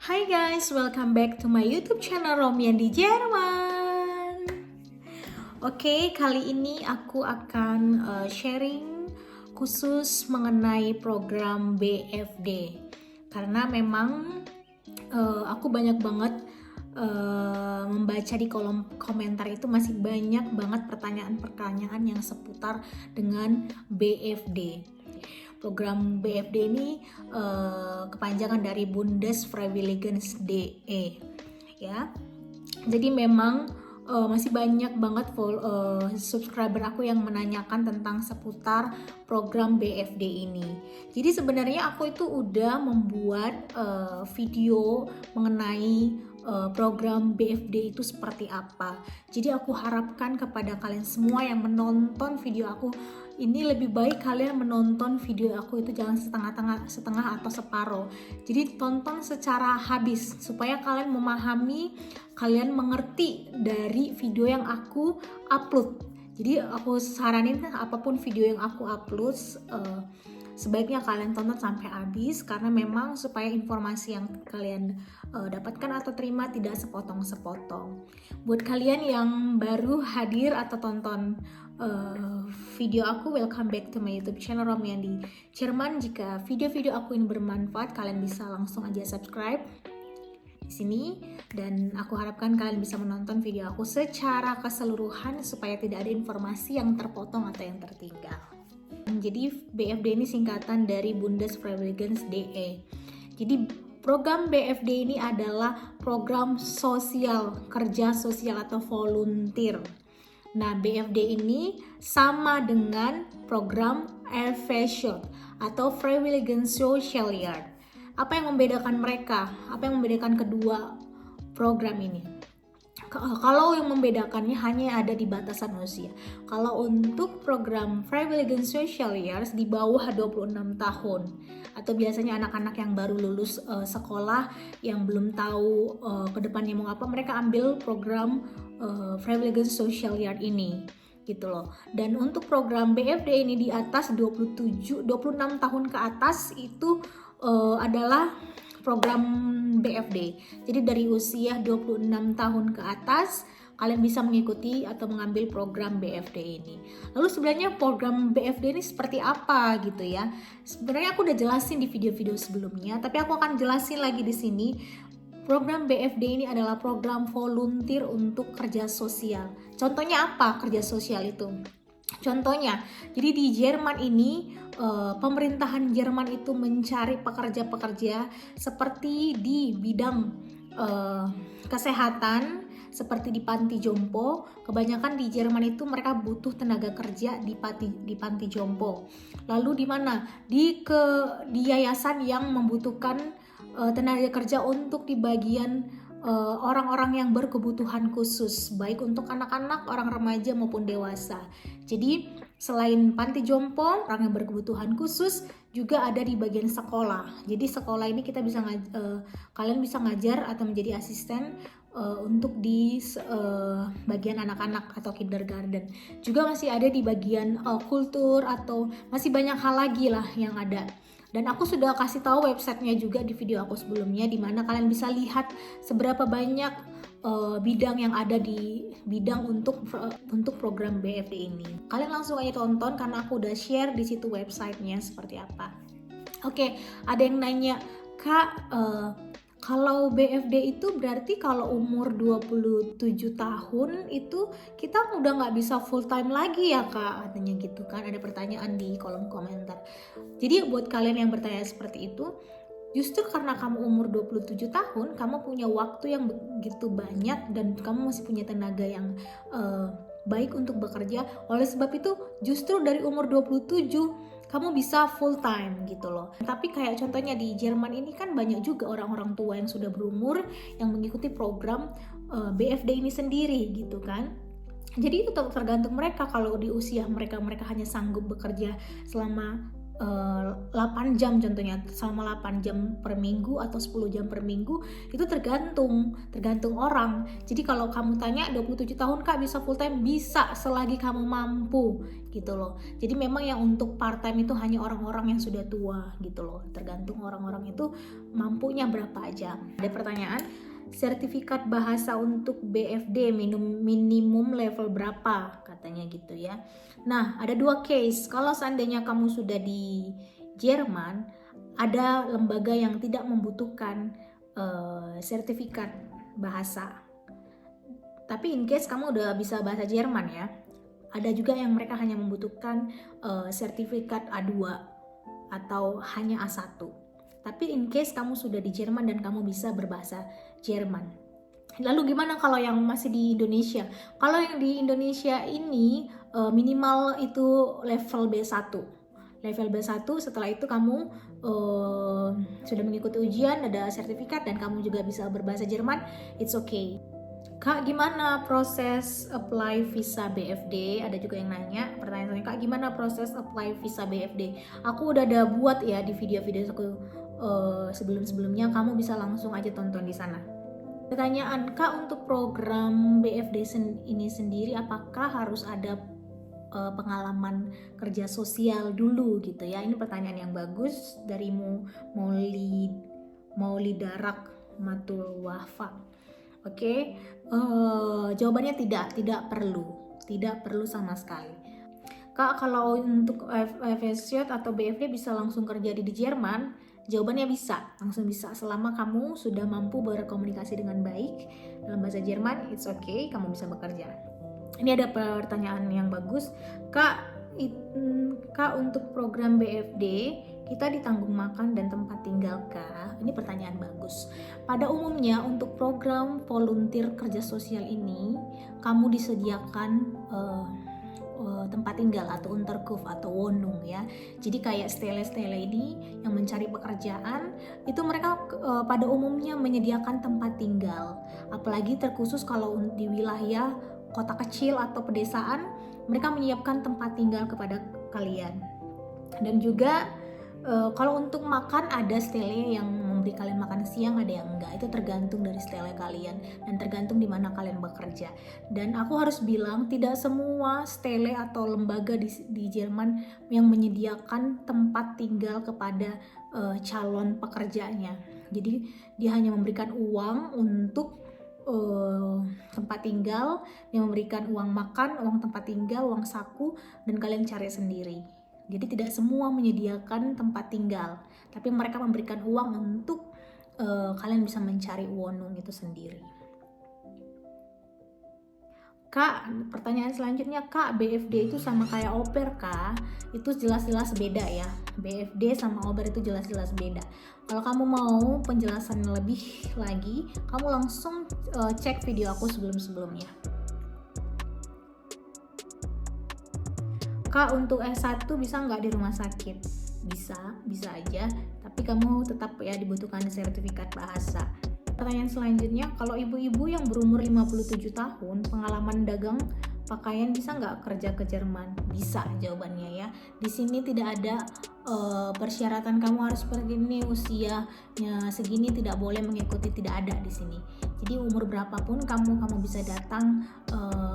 Hai guys, welcome back to my YouTube channel Romian di Jerman. Oke, kali ini aku akan sharing khusus mengenai program BFD. Karena memang aku banyak banget membaca di kolom komentar itu masih banyak banget pertanyaan-pertanyaan yang seputar dengan BFD. Program BFD ini kepanjangan dari Bundesfreiwilligendienst ya. Jadi memang masih banyak banget subscriber aku yang menanyakan tentang seputar program BFD ini. Jadi sebenarnya aku itu udah membuat video mengenai program BFD itu seperti apa. Jadi aku harapkan kepada kalian semua yang menonton video aku ini, lebih baik kalian menonton video aku itu jangan setengah atau separuh. Jadi tonton secara habis supaya kalian memahami, kalian mengerti dari video yang aku upload. Jadi aku saranin apapun video yang aku upload sebaiknya kalian tonton sampai habis, karena memang supaya informasi yang kalian dapatkan atau terima tidak sepotong-sepotong. Buat kalian yang baru hadir atau tonton video aku, welcome back to my YouTube channel Romian di Jerman. Jika video-video aku ini bermanfaat, kalian bisa langsung aja subscribe di sini, dan aku harapkan kalian bisa menonton video aku secara keseluruhan supaya tidak ada informasi yang terpotong atau yang tertinggal. Jadi BFD ini singkatan dari Bundesfreiwilligendienst. Jadi program BFD ini adalah program sosial, kerja sosial atau volunteer. Nah, BFD ini sama dengan program Erfahrungsschule atau Freiwilligensocialjahr. Apa yang membedakan mereka? Apa yang membedakan kedua program ini? Kalau yang membedakannya hanya ada di batasan usia. Kalau untuk program Freiwilligensocialjahr di bawah 26 tahun, atau biasanya anak-anak yang baru lulus sekolah yang belum tahu kedepannya mau apa, mereka ambil program Freiwilligensocialjahr ini gitu loh. Dan untuk program BFD ini di atas 26 tahun ke atas itu adalah program BFD. Jadi dari usia 26 tahun ke atas kalian bisa mengikuti atau mengambil program BFD ini. Lalu sebenarnya program BFD ini seperti apa gitu ya? Sebenarnya aku udah jelasin di video-video sebelumnya, tapi aku akan jelasin lagi di sini. Program BFD ini adalah program volunteer untuk kerja sosial. Contohnya apa kerja sosial itu? Contohnya, jadi di Jerman ini pemerintahan Jerman itu mencari pekerja-pekerja seperti di bidang kesehatan, seperti di panti jompo. Kebanyakan di Jerman itu mereka butuh tenaga kerja di panti jompo. Lalu di mana? Di yayasan yang membutuhkan tenaga kerja untuk di bagian orang-orang yang berkebutuhan khusus, baik untuk anak-anak, orang remaja maupun dewasa. Jadi selain panti jompo, orang yang berkebutuhan khusus juga ada di bagian sekolah. Jadi sekolah ini kita bisa kalian bisa ngajar atau menjadi asisten untuk di bagian anak-anak atau kindergarten. Juga masih ada di bagian kultur, atau masih banyak hal lagi lah yang ada. Dan aku sudah kasih tahu websitenya juga di video aku sebelumnya, di mana kalian bisa lihat seberapa banyak bidang yang ada di bidang untuk program BFD ini. Kalian langsung aja tonton karena aku udah share di situ websitenya seperti apa. Oke, ada yang nanya, Kak, kalau BFD itu berarti kalau umur 27 tahun itu kita udah nggak bisa full time lagi ya Kak, katanya gitu kan, ada pertanyaan di kolom komentar. Jadi buat kalian yang bertanya seperti itu, justru karena kamu umur 27 tahun, kamu punya waktu yang begitu banyak dan kamu masih punya tenaga yang baik untuk bekerja. Oleh sebab itu justru dari umur 27 kamu bisa full time gitu loh. Tapi kayak contohnya di Jerman ini kan banyak juga orang-orang tua yang sudah berumur yang mengikuti program BFD ini sendiri gitu kan. Jadi itu tergantung mereka. Kalau di usia mereka hanya sanggup bekerja selama 8 jam contohnya, selama 8 jam per minggu atau 10 jam per minggu, itu tergantung orang. Jadi kalau kamu tanya 27 tahun Kak bisa full time, bisa selagi kamu mampu gitu loh. Jadi memang yang untuk part time itu hanya orang-orang yang sudah tua gitu loh, tergantung orang-orang itu mampunya berapa jam. Ada pertanyaan, sertifikat bahasa untuk BFD minimum level berapa katanya gitu ya. Nah, ada 2 case. Kalau seandainya kamu sudah di Jerman, ada lembaga yang tidak membutuhkan sertifikat bahasa. Tapi in case kamu udah bisa bahasa Jerman ya, ada juga yang mereka hanya membutuhkan sertifikat A2 atau hanya A1. Tapi in case kamu sudah di Jerman dan kamu bisa berbahasa Jerman. Lalu gimana kalau yang masih di Indonesia? Kalau yang di Indonesia ini minimal itu level B1. Level B1, setelah itu kamu sudah mengikuti ujian, ada sertifikat dan kamu juga bisa berbahasa Jerman, it's okay. Kak, gimana proses apply visa BFD? Ada juga yang nanya, pertanyaannya, Kak, gimana proses apply visa BFD? Aku udah ada buat ya di video-video aku sebelum-sebelumnya, kamu bisa langsung aja tonton di sana. Pertanyaan, Kak, untuk program BFD ini sendiri apakah harus ada pengalaman kerja sosial dulu gitu ya? Ini pertanyaan yang bagus dari Maulidarak Matul Wafa. Oke, jawabannya tidak perlu sama sekali. Kak, kalau untuk FSJ atau BFD bisa langsung kerja di Jerman? Jawabannya bisa, langsung bisa selama kamu sudah mampu berkomunikasi dengan baik dalam bahasa Jerman, it's okay, kamu bisa bekerja. Ini ada pertanyaan yang bagus, Kak, untuk program BFD kita ditanggung makan dan tempat tinggal kah? Ini pertanyaan bagus. Pada umumnya untuk program volunteer kerja sosial ini kamu disediakan tempat tinggal atau Unterkunft atau Wohnung ya. Jadi kayak stele-stele ini yang mencari pekerjaan itu mereka pada umumnya menyediakan tempat tinggal. Apalagi terkhusus kalau di wilayah kota kecil atau pedesaan, mereka menyiapkan tempat tinggal kepada kalian. Dan juga kalau untuk makan ada stele yang memberi kalian makan siang, ada yang enggak. Itu tergantung dari stele kalian dan tergantung di mana kalian bekerja. Dan aku harus bilang tidak semua stele atau lembaga di Jerman yang menyediakan tempat tinggal kepada calon pekerjanya. Jadi dia hanya memberikan uang untuk tempat tinggal, dia memberikan uang makan, uang tempat tinggal, uang saku, dan kalian cari sendiri. Jadi tidak semua menyediakan tempat tinggal, tapi mereka memberikan uang untuk kalian bisa mencari Wohnung itu sendiri. Kak, pertanyaan selanjutnya, Kak, BFD itu sama kayak au pair kah? Itu jelas-jelas beda ya. BFD sama au pair itu jelas-jelas beda. Kalau kamu mau penjelasan lebih lagi, kamu langsung cek video aku sebelum-sebelumnya. Kak, untuk S1 bisa nggak di rumah sakit? Bisa aja, tapi kamu tetap ya dibutuhkan sertifikat bahasa. Pertanyaan selanjutnya, kalau ibu-ibu yang berumur 57 tahun, pengalaman dagang pakaian bisa nggak kerja ke Jerman? Bisa jawabannya ya. Di sini tidak ada persyaratan kamu harus begini, usianya segini tidak boleh mengikuti, tidak ada di sini. Jadi umur berapapun kamu bisa datang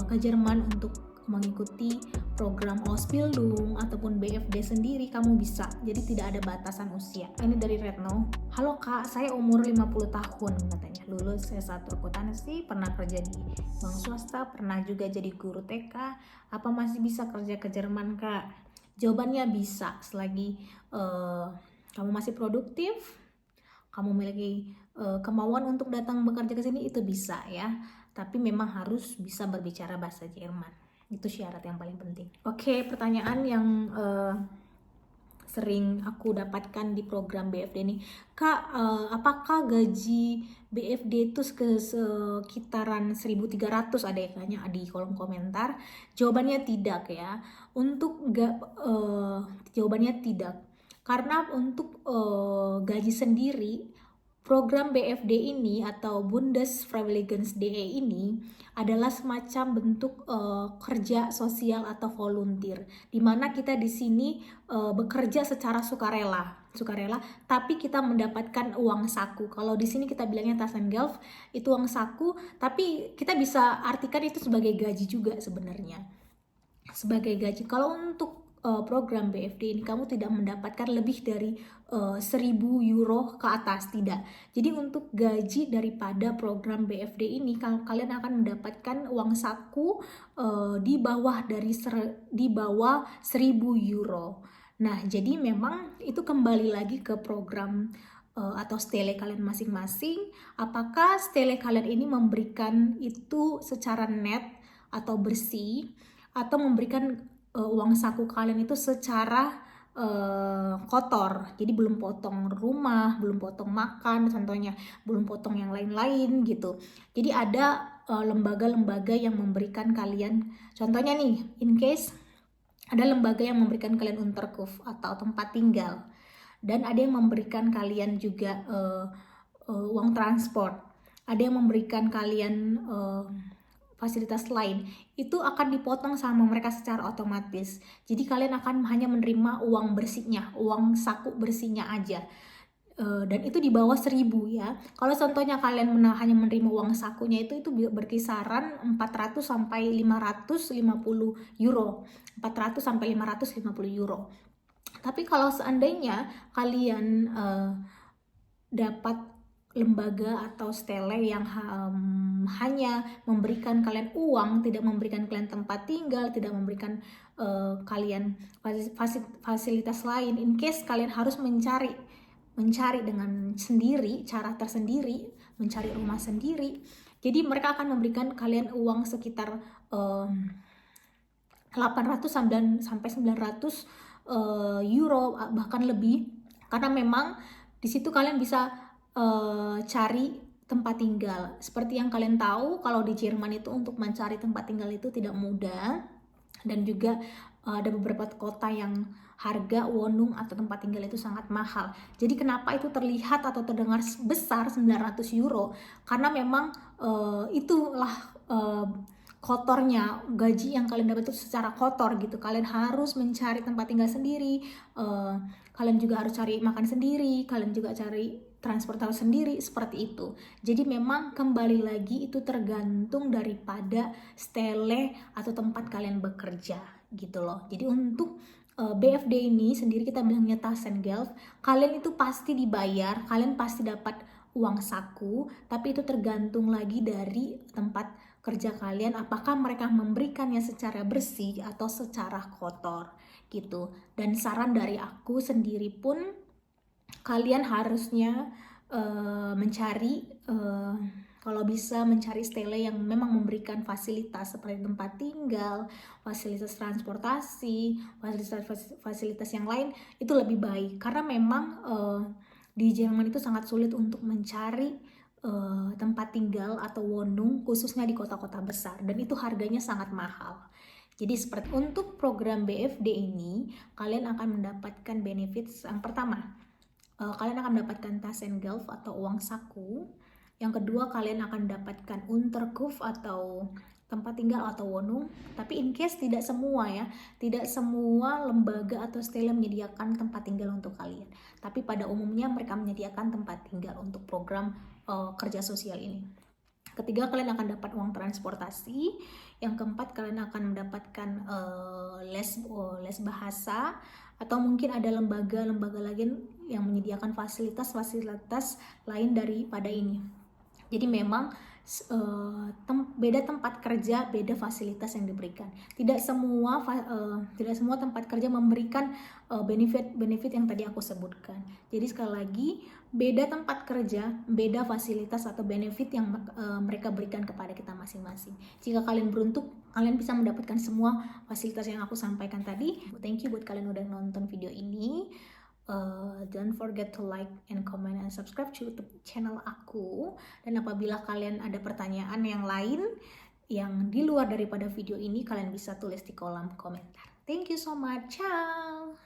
ke Jerman untuk mengikuti program Ausbildung ataupun BFD sendiri, kamu bisa. Jadi tidak ada batasan usia. Ini dari Retno. Halo Kak, saya umur 50 tahun katanya. Lulus S1 akuntansi, pernah kerja di bank swasta, pernah juga jadi guru TK. Apa masih bisa kerja ke Jerman Kak? Jawabannya bisa, selagi kamu masih produktif, kamu memiliki kemauan untuk datang bekerja ke sini, itu bisa ya. Tapi memang harus bisa berbicara bahasa Jerman. Itu syarat yang paling penting. Oke, pertanyaan yang sering aku dapatkan di program BFD ini, Kak, apakah gaji BFD itu sekitaran 1.300? Ada yang nanya di kolom komentar. Jawabannya tidak ya. Jawabannya tidak. Karena untuk gaji sendiri Program BFD ini atau Bundesfreiwilligendienst ini adalah semacam bentuk kerja sosial atau volunteer, di mana kita di sini bekerja secara sukarela, tapi kita mendapatkan uang saku. Kalau di sini kita bilangnya Taschengeld, itu uang saku, tapi kita bisa artikan itu sebagai gaji juga sebenarnya. Sebagai gaji. Kalau untuk program BFD ini kamu tidak mendapatkan lebih dari 1.000 euro ke atas, tidak. Jadi untuk gaji daripada program BFD ini kalian akan mendapatkan uang saku di bawah 1.000 euro. Nah, jadi memang itu kembali lagi ke program atau stele kalian masing-masing. Apakah stele kalian ini memberikan itu secara net atau bersih, atau memberikan uang saku kalian itu secara kotor, jadi belum potong rumah, belum potong makan contohnya, belum potong yang lain-lain gitu. Jadi ada lembaga-lembaga yang memberikan kalian, contohnya nih, in case ada lembaga yang memberikan kalian Unterkunft atau tempat tinggal, dan ada yang memberikan kalian juga uang transport, ada yang memberikan kalian fasilitas lain, itu akan dipotong sama mereka secara otomatis. Jadi kalian akan hanya menerima uang bersihnya, uang saku bersihnya aja. Dan itu di bawah 1.000 ya. Kalau contohnya kalian hanya menerima uang sakunya itu berkisaran 400 sampai 550 euro. 400 sampai 550 euro. Tapi kalau seandainya kalian dapat lembaga atau stele yang hanya memberikan kalian uang, tidak memberikan kalian tempat tinggal, tidak memberikan kalian fasilitas lain, in case kalian harus mencari dengan sendiri, cara tersendiri, mencari rumah sendiri, jadi mereka akan memberikan kalian uang sekitar 800 sampai 900 euro, bahkan lebih, karena memang di situ kalian bisa cari tempat tinggal. Seperti yang kalian tahu, kalau di Jerman itu untuk mencari tempat tinggal itu tidak mudah, dan juga ada beberapa kota yang harga Wohnung atau tempat tinggal itu sangat mahal. Jadi kenapa itu terlihat atau terdengar besar 900 euro? Karena memang itulah kotornya gaji yang kalian dapat itu secara kotor gitu. Kalian harus mencari tempat tinggal sendiri, kalian juga harus cari makan sendiri, kalian juga cari transportasi sendiri, seperti itu. Jadi memang kembali lagi itu tergantung daripada stele atau tempat kalian bekerja gitu loh. Jadi untuk BFD ini sendiri kita bilangnya Taschengeld, kalian itu pasti dibayar, kalian pasti dapat uang saku, tapi itu tergantung lagi dari tempat kerja kalian, apakah mereka memberikannya secara bersih atau secara kotor gitu. Dan saran dari aku sendiri pun, kalian harusnya mencari kalau bisa mencari stele yang memang memberikan fasilitas seperti tempat tinggal, fasilitas transportasi, fasilitas yang lain, itu lebih baik. Karena memang di Jerman itu sangat sulit untuk mencari tempat tinggal atau Wohnung, khususnya di kota-kota besar, dan itu harganya sangat mahal. Jadi seperti untuk program BFD ini, kalian akan mendapatkan benefits. Yang pertama, kalian akan mendapatkan Taschengeld atau uang saku. Yang kedua, kalian akan mendapatkan Unterkunft atau tempat tinggal atau Wohnung. Tapi in case tidak semua ya, tidak semua lembaga atau stele menyediakan tempat tinggal untuk kalian. Tapi pada umumnya mereka menyediakan tempat tinggal untuk program kerja sosial ini. Ketiga, kalian akan dapat uang transportasi. Yang keempat, kalian akan mendapatkan les bahasa, atau mungkin ada lembaga-lembaga lagi yang menyediakan fasilitas-fasilitas lain daripada ini. Jadi memang beda tempat kerja, beda fasilitas yang diberikan. Tidak semua tempat kerja memberikan benefit yang tadi aku sebutkan. Jadi sekali lagi, beda tempat kerja, beda fasilitas atau benefit yang mereka berikan kepada kita masing-masing. Jika kalian beruntung, kalian bisa mendapatkan semua fasilitas yang aku sampaikan tadi. Thank you buat kalian udah nonton video ini. Don't forget to like and comment and subscribe to YouTube channel aku. Dan apabila kalian ada pertanyaan yang lain yang di luar daripada video ini, kalian bisa tulis di kolom komentar. Thank you so much. Ciao.